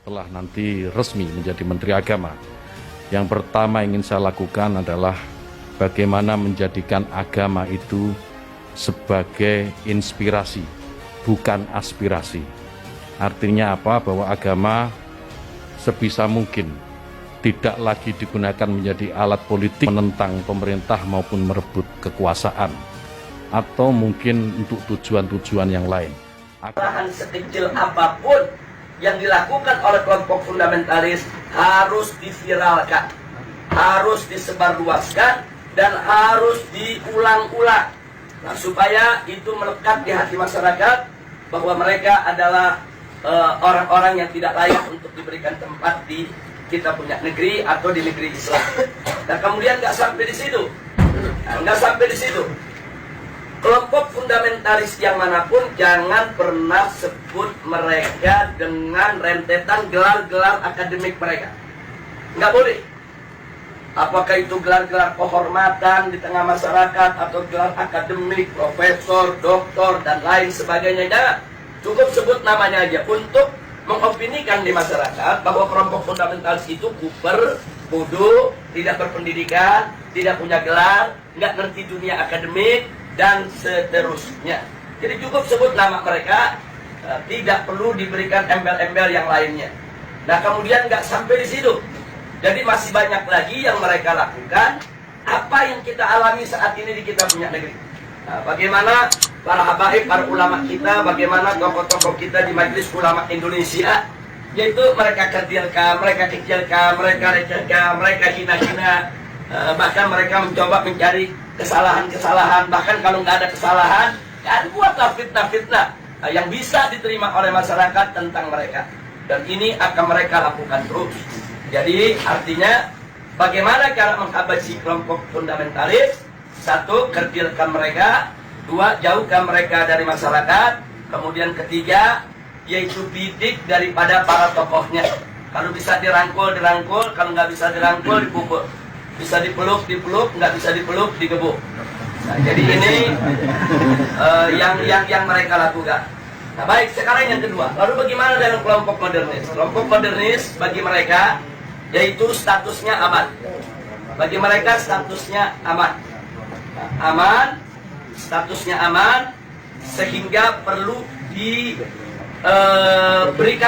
setelah nanti resmi menjadi Menteri Agama, yang pertama ingin saya lakukan adalah bagaimana menjadikan agama itu sebagai inspirasi, bukan aspirasi. Artinya apa? Bahwa agama sebisa mungkin tidak lagi digunakan menjadi alat politik menentang pemerintah maupun merebut kekuasaan, atau mungkin untuk tujuan-tujuan yang lain. Kesalahan sekecil apapun yang dilakukan oleh kelompok fundamentalis harus diviralkan, harus disebarluaskan, dan harus diulang-ulang. Nah, supaya itu melekat di hati masyarakat bahwa mereka adalah orang-orang yang tidak layak untuk diberikan tempat di kita punya negeri atau di negeri Islam. Nah, kemudian nggak sampai di situ, kelompok fundamentalis yang manapun jangan pernah sebut mereka dengan rentetan gelar-gelar akademik mereka. Nggak boleh. Apakah itu gelar-gelar kehormatan di tengah masyarakat atau gelar akademik, profesor, doktor, dan lain sebagainya. Jangan. Cukup sebut namanya aja untuk mengopinikan di masyarakat bahwa kelompok fundamentalis itu kuper, bodoh, tidak berpendidikan, tidak punya gelar, nggak ngerti dunia akademik, dan seterusnya. Jadi cukup sebut nama mereka, tidak perlu diberikan embel-embel yang lainnya. Nah, kemudian nggak sampai di situ. Jadi masih banyak lagi yang mereka lakukan apa yang kita alami saat ini di kita punya negeri. Nah, bagaimana para habaib, para ulama kita, bagaimana tokoh-tokoh kita di Majelis Ulama Indonesia, yaitu mereka kecilkan, mereka recehkan, mereka hina-hina, bahkan mereka mencoba mencari kesalahan-kesalahan, bahkan kalau nggak ada kesalahan, ya buatlah fitnah-fitnah yang bisa diterima oleh masyarakat tentang mereka. Dan ini akan mereka lakukan terus. Jadi artinya bagaimana cara menghabisi kelompok fundamentalis? Satu, kerdilkan mereka. Dua, jauhkan mereka dari masyarakat. Kemudian ketiga, yaitu bidik daripada para tokohnya. Kalau bisa dirangkul, dirangkul. Kalau nggak bisa dirangkul, dipukul. Bisa dipeluk, nggak bisa dipeluk, digebuk. Nah, jadi ini yang mereka lakukan. Nah, baik, sekarang yang kedua. Lalu bagaimana dengan kelompok modernis? Kelompok modernis bagi mereka yaitu statusnya aman. Bagi mereka statusnya aman. Nah, aman, statusnya aman, sehingga perlu diberikan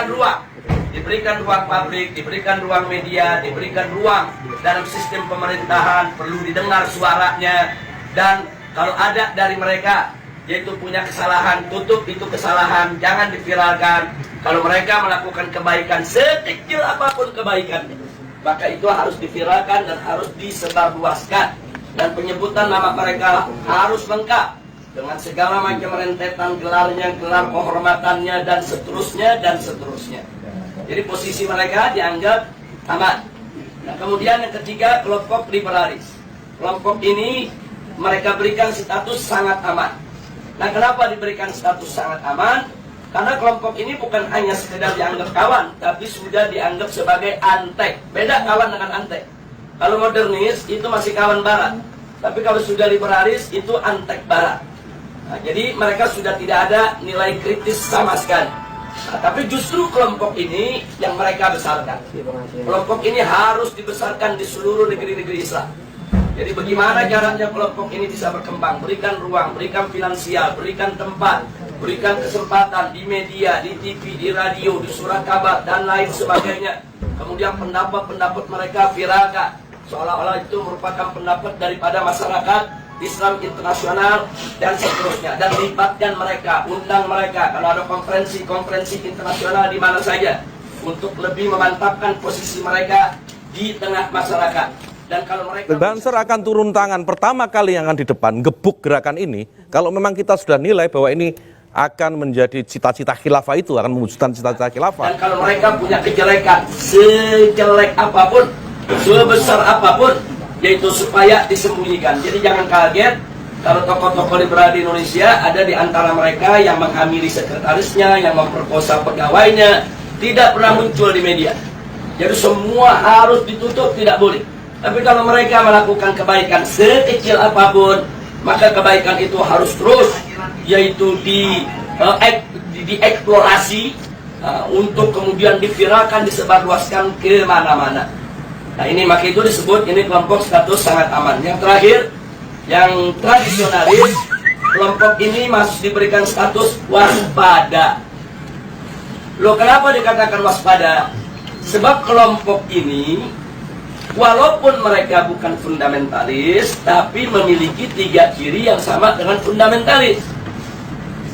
ruang. Diberikan ruang publik, diberikan ruang media, diberikan ruang dalam sistem pemerintahan, perlu didengar suaranya. Dan kalau ada dari mereka yaitu punya kesalahan, tutup itu kesalahan, jangan diviralkan. Kalau mereka melakukan kebaikan, sekecil apapun kebaikan, maka itu harus diviralkan dan harus disebarluaskan. Dan penyebutan nama mereka harus lengkap dengan segala macam rentetan gelarnya, gelar kehormatannya, dan seterusnya, dan seterusnya. Jadi posisi mereka dianggap aman. Nah, kemudian yang ketiga, kelompok liberalis. Kelompok ini mereka berikan status sangat aman. Nah, kenapa diberikan status sangat aman? Karena kelompok ini bukan hanya sekedar dianggap kawan, tapi sudah dianggap sebagai antek. Beda kawan dengan antek. Kalau modernis itu masih kawan barat, tapi kalau sudah liberalis itu antek barat. Nah, jadi mereka sudah tidak ada nilai kritis sama sekali. Nah, tapi justru kelompok ini yang mereka besarkan. Kelompok ini harus dibesarkan di seluruh negeri-negeri Islam. Jadi bagaimana caranya kelompok ini bisa berkembang? Berikan ruang, berikan finansial, berikan tempat, berikan kesempatan di media, di TV, di radio, di surat kabar, dan lain sebagainya. Kemudian pendapat-pendapat mereka viralkan, seolah-olah itu merupakan pendapat daripada masyarakat Islam internasional, dan seterusnya. Dan libatkan mereka, undang mereka kalau ada konferensi-konferensi internasional di mana saja, untuk lebih memantapkan posisi mereka di tengah masyarakat. Dan kalau mereka Banser akan turun tangan pertama kali yang akan di depan gebuk gerakan ini kalau memang kita sudah nilai bahwa ini akan menjadi cita-cita khilafah, itu akan mewujudkan cita-cita khilafah. Dan kalau mereka punya kejelekan sejelek apapun, sebesar apapun, yaitu supaya disembunyikan. Jadi jangan kaget kalau tokoh-tokoh liberal di Indonesia ada di antara mereka yang menghamili sekretarisnya, yang memperkosa pegawainya, tidak pernah muncul di media. Jadi semua harus ditutup, tidak boleh. Tapi kalau mereka melakukan kebaikan sekecil apapun, maka kebaikan itu harus terus, yaitu dieksplorasi, untuk kemudian diviralkan, disebarluaskan ke mana-mana. Nah ini maka itu disebut ini kelompok status sangat aman. Yang terakhir, yang tradisionalis, kelompok ini masih diberikan status waspada. Loh kenapa dikatakan waspada? Sebab kelompok ini walaupun mereka bukan fundamentalis, tapi memiliki 3 ciri yang sama dengan fundamentalis.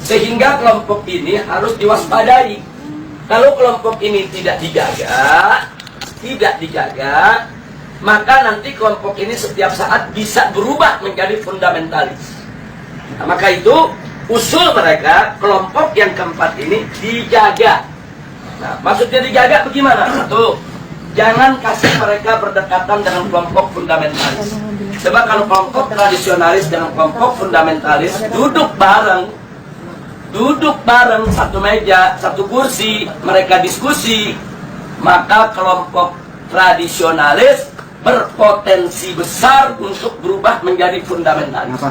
Sehingga kelompok ini harus diwaspadai. Kalau kelompok ini tidak dijaga, maka nanti kelompok ini setiap saat bisa berubah menjadi fundamentalis. Nah, maka itu usul mereka, kelompok yang keempat ini dijaga. Nah, maksudnya dijaga bagaimana? Satu, jangan kasih mereka berdekatan dengan kelompok fundamentalis. Sebab kalau kelompok tradisionalis dengan kelompok fundamentalis duduk bareng satu meja, satu kursi, mereka diskusi, maka kelompok tradisionalis berpotensi besar untuk berubah menjadi fundamentalis.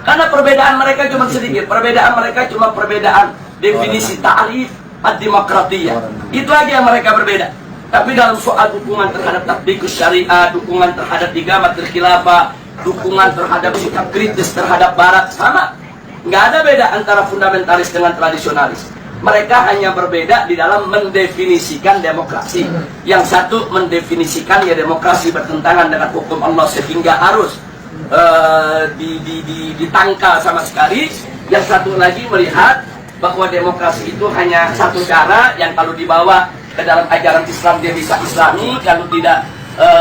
Karena perbedaan mereka cuma sedikit, perbedaan definisi ta'rif ad-demokratiyah. Itu aja yang mereka berbeda. Tapi dalam soal dukungan terhadap tatbikus syariah, dukungan terhadap igamatul khilafah, dukungan terhadap sikap kritis terhadap barat, sama. Nggak ada beda antara fundamentalis dengan tradisionalis. Mereka hanya berbeda di dalam mendefinisikan demokrasi. Yang satu mendefinisikan ya demokrasi bertentangan dengan hukum Allah sehingga harus ditangkal sama sekali. Yang satu lagi melihat bahwa demokrasi itu hanya satu cara yang kalau dibawa ke dalam ajaran Islam dia bisa islami, kalau tidak,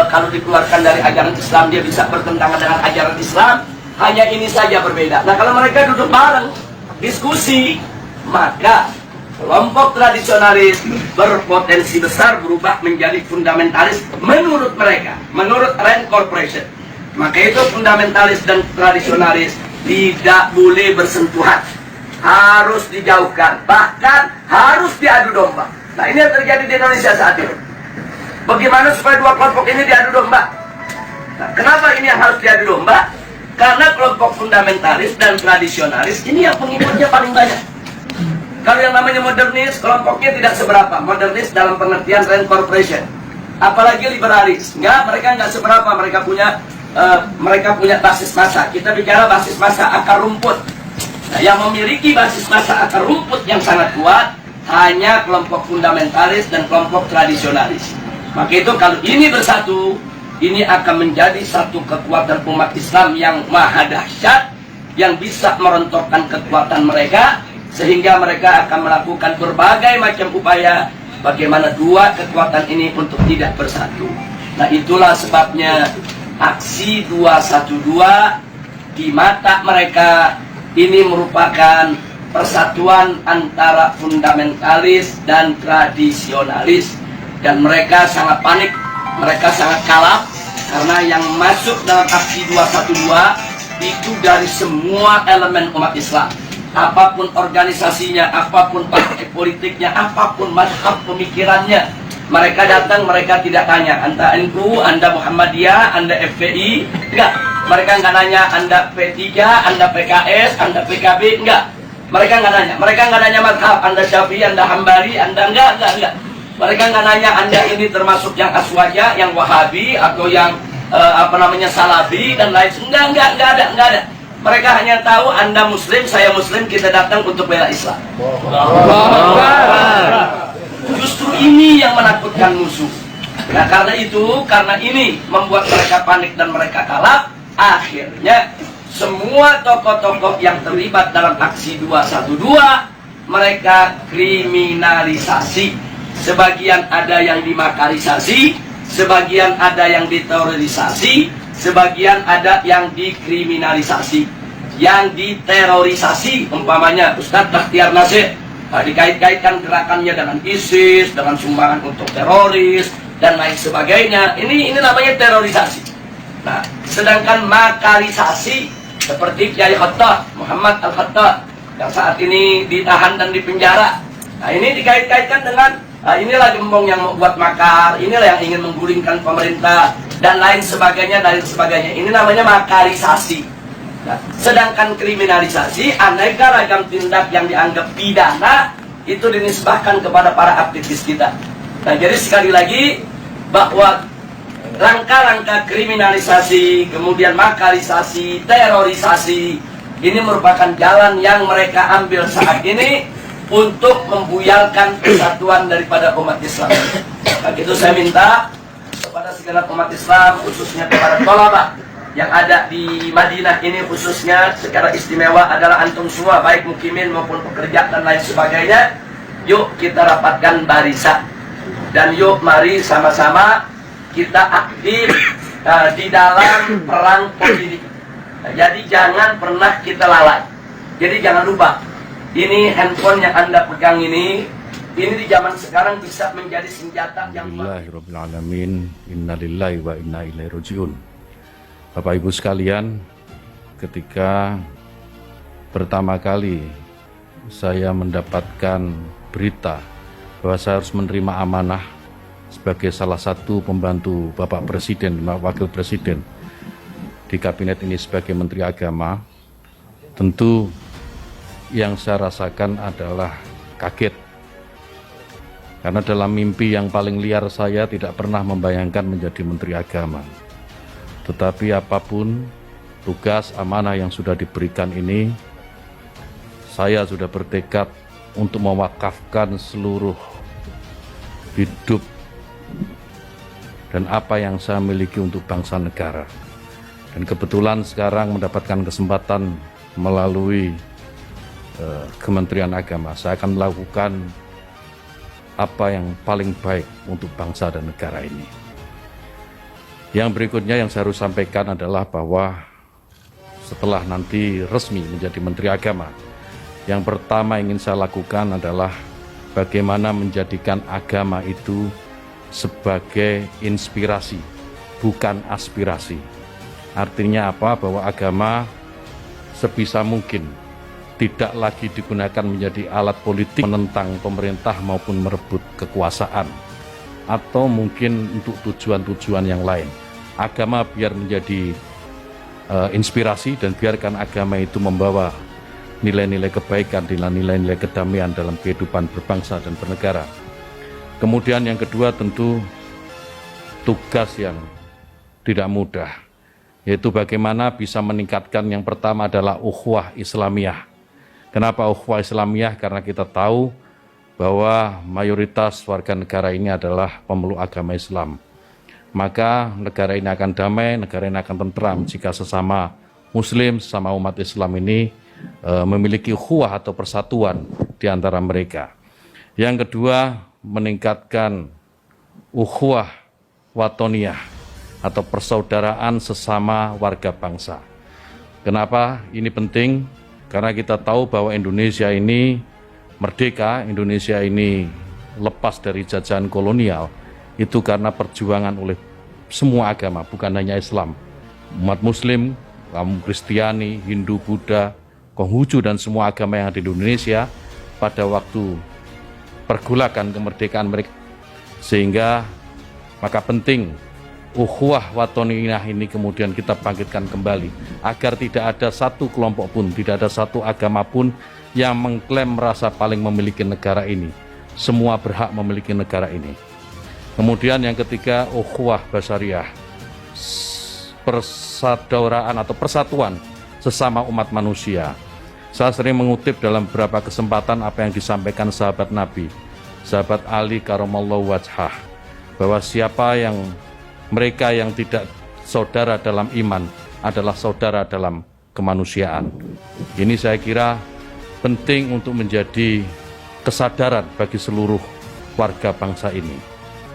kalau dikeluarkan dari ajaran Islam dia bisa bertentangan dengan ajaran Islam. Hanya ini saja berbeda. Nah kalau mereka duduk bareng diskusi, maka kelompok tradisionalis berpotensi besar berubah menjadi fundamentalis menurut mereka, menurut Rand Corporation. Maka itu fundamentalis dan tradisionalis tidak boleh bersentuhan, harus dijauhkan, bahkan harus diadu domba. Nah ini yang terjadi di Indonesia saat ini. Bagaimana supaya dua kelompok ini diadu domba? Nah, kenapa ini yang harus diadu domba? Karena kelompok fundamentalis dan tradisionalis ini yang pengikutnya paling banyak. Kalau yang namanya modernis, kelompoknya tidak seberapa. Modernis dalam pengertian Rand Corporation. Apalagi liberalis. Mereka nggak seberapa. Mereka punya basis massa. Kita bicara basis massa akar rumput. Nah, yang memiliki basis massa akar rumput yang sangat kuat hanya kelompok fundamentalis dan kelompok tradisionalis. Maka itu kalau ini bersatu, ini akan menjadi satu kekuatan umat Islam yang maha dahsyat, yang bisa merontokkan kekuatan mereka, sehingga mereka akan melakukan berbagai macam upaya bagaimana dua kekuatan ini untuk tidak bersatu. Nah itulah sebabnya aksi 212 di mata mereka ini merupakan persatuan antara fundamentalis dan tradisionalis. Dan mereka sangat panik, mereka sangat kalap, karena yang masuk dalam aksi 212 itu dari semua elemen umat Islam. Apapun organisasinya, apapun partai politiknya, apapun mazhab pemikirannya, mereka datang, mereka tidak tanya Anda NU, Anda Muhammadiyah, Anda FPI, enggak. Mereka nggak nanya Anda P3, Anda PKS, Anda PKB, enggak. Mereka nggak nanya. Mereka nggak nanya mazhab, Anda Syafi'i, Anda Hambali, Anda enggak. Mereka nggak nanya Anda ini termasuk yang Aswaja, yang Wahabi, atau yang Salafi dan lain. Enggak ada. Mereka hanya tahu Anda Muslim, saya Muslim, kita datang untuk bela Islam. Justru ini yang menakutkan musuh. Nah karena ini membuat mereka panik dan mereka kalah. Akhirnya semua tokoh-tokoh yang terlibat dalam aksi 212 mereka kriminalisasi. Sebagian ada yang dimakarisasi, sebagian ada yang diterorisasi, sebagian ada yang dikriminalisasi. Yang diterorisasi umpamanya Ustadz Bakhtiar Nasir, dikait-kaitkan gerakannya dengan ISIS, dengan sumbangan untuk teroris dan lain sebagainya. Ini namanya terorisasi. Nah, sedangkan makarisasi seperti Kiai Khattab, Muhammad Al-Khattab yang saat ini ditahan dan dipenjara. Nah, ini dikait-kaitkan dengan inilah gembong yang membuat makar, inilah yang ingin menggulingkan pemerintah dan lain sebagainya. Ini namanya makarisasi. Nah, sedangkan kriminalisasi aneka ragam tindak yang dianggap pidana itu dinisbahkan kepada para aktivis kita. Nah, jadi sekali lagi bahwa langkah-langkah kriminalisasi, kemudian makalisasi, terorisasi, ini merupakan jalan yang mereka ambil saat ini untuk membuyarkan persatuan daripada umat Islam. Nah, itu saya minta kepada segenap umat Islam, khususnya kepada tolabah yang ada di Madinah ini, khususnya secara istimewa adalah antum semua, baik mukimin maupun pekerja dan lain sebagainya. Yuk kita rapatkan barisan, dan yuk mari sama-sama kita aktif di dalam perang politik. Nah, jadi jangan pernah kita lalai. Jadi jangan lupa, ini handphone yang Anda pegang ini di zaman sekarang bisa menjadi senjata yang Alhamdulillahirrahmanirrahim. Innalillahi wa inna ilaihi rajiun. Bapak Ibu sekalian, ketika pertama kali saya mendapatkan berita bahwa saya harus menerima amanah sebagai salah satu pembantu Bapak Presiden dan Wakil Presiden di kabinet ini sebagai Menteri Agama, tentu yang saya rasakan adalah kaget. Karena dalam mimpi yang paling liar saya tidak pernah membayangkan menjadi Menteri Agama. Tetapi apapun tugas amanah yang sudah diberikan ini, saya sudah bertekad untuk mewakafkan seluruh hidup dan apa yang saya miliki untuk bangsa negara. Dan kebetulan sekarang mendapatkan kesempatan melalui Kementerian Agama, saya akan melakukan apa yang paling baik untuk bangsa dan negara ini. Yang berikutnya yang saya harus sampaikan adalah bahwa setelah nanti resmi menjadi Menteri Agama, yang pertama ingin saya lakukan adalah bagaimana menjadikan agama itu sebagai inspirasi, bukan aspirasi. Artinya apa? Bahwa agama sebisa mungkin tidak lagi digunakan menjadi alat politik menentang pemerintah maupun merebut kekuasaan, atau mungkin untuk tujuan-tujuan yang lain. Agama biar menjadi inspirasi, dan biarkan agama itu membawa nilai-nilai kebaikan, nilai-nilai kedamaian dalam kehidupan berbangsa dan bernegara. Kemudian yang kedua tentu tugas yang tidak mudah, yaitu bagaimana bisa meningkatkan, yang pertama adalah ukhuwah Islamiyah. Kenapa ukhuwah Islamiyah? Karena kita tahu bahwa mayoritas warga negara ini adalah pemeluk agama Islam. Maka negara ini akan damai, negara ini akan tentram jika sesama Muslim, sesama umat Islam ini memiliki ukhuwah atau persatuan di antara mereka. Yang kedua, meningkatkan ukhuwah watoniyah atau persaudaraan sesama warga bangsa. Kenapa ini penting? Karena kita tahu bahwa Indonesia ini merdeka, Indonesia ini lepas dari jajahan kolonial, itu karena perjuangan oleh semua agama, bukan hanya Islam. Umat Muslim, kaum Kristiani, Hindu, Buddha, Konghucu, dan semua agama yang ada di Indonesia pada waktu pergolakan kemerdekaan mereka. Sehingga maka penting ukhuwah watoniyah ini kemudian kita bangkitkan kembali, agar tidak ada satu kelompok pun, tidak ada satu agama pun yang mengklaim merasa paling memiliki negara ini. Semua berhak memiliki negara ini. Kemudian yang ketiga, ukhuwah basyariah, persaudaraan atau persatuan sesama umat manusia. Saya sering mengutip dalam beberapa kesempatan apa yang disampaikan sahabat Nabi, sahabat Ali karamallahu wajhah, bahwa mereka yang tidak saudara dalam iman adalah saudara dalam kemanusiaan. Ini saya kira penting untuk menjadi kesadaran bagi seluruh warga bangsa ini.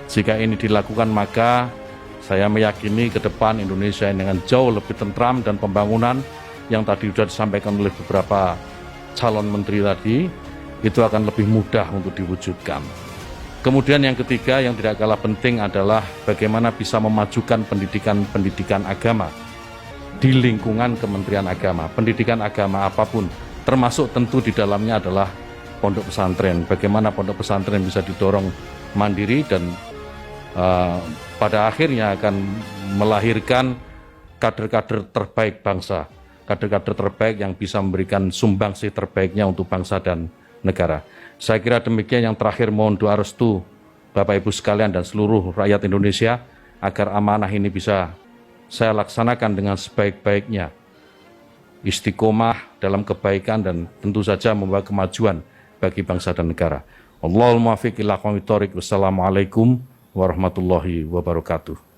Jika ini dilakukan, maka saya meyakini ke depan Indonesia dengan jauh lebih tentram, dan pembangunan yang tadi sudah disampaikan oleh beberapa calon menteri tadi, itu akan lebih mudah untuk diwujudkan. Kemudian yang ketiga yang tidak kalah penting adalah bagaimana bisa memajukan pendidikan agama di lingkungan Kementerian Agama. Pendidikan agama apapun, termasuk tentu di dalamnya adalah pondok pesantren. Bagaimana pondok pesantren bisa didorong mandiri dan pada akhirnya akan melahirkan kader-kader terbaik bangsa, kader-kader terbaik yang bisa memberikan sumbangsih terbaiknya untuk bangsa dan negara. Saya kira demikian. Yang terakhir, mohon doa restu Bapak Ibu sekalian dan seluruh rakyat Indonesia agar amanah ini bisa saya laksanakan dengan sebaik-baiknya, istiqomah dalam kebaikan dan tentu saja membawa kemajuan bagi bangsa dan negara. Allahul muwaffiq ila aqwamit thoriq. Wassalamualaikum warahmatullahi wabarakatuh.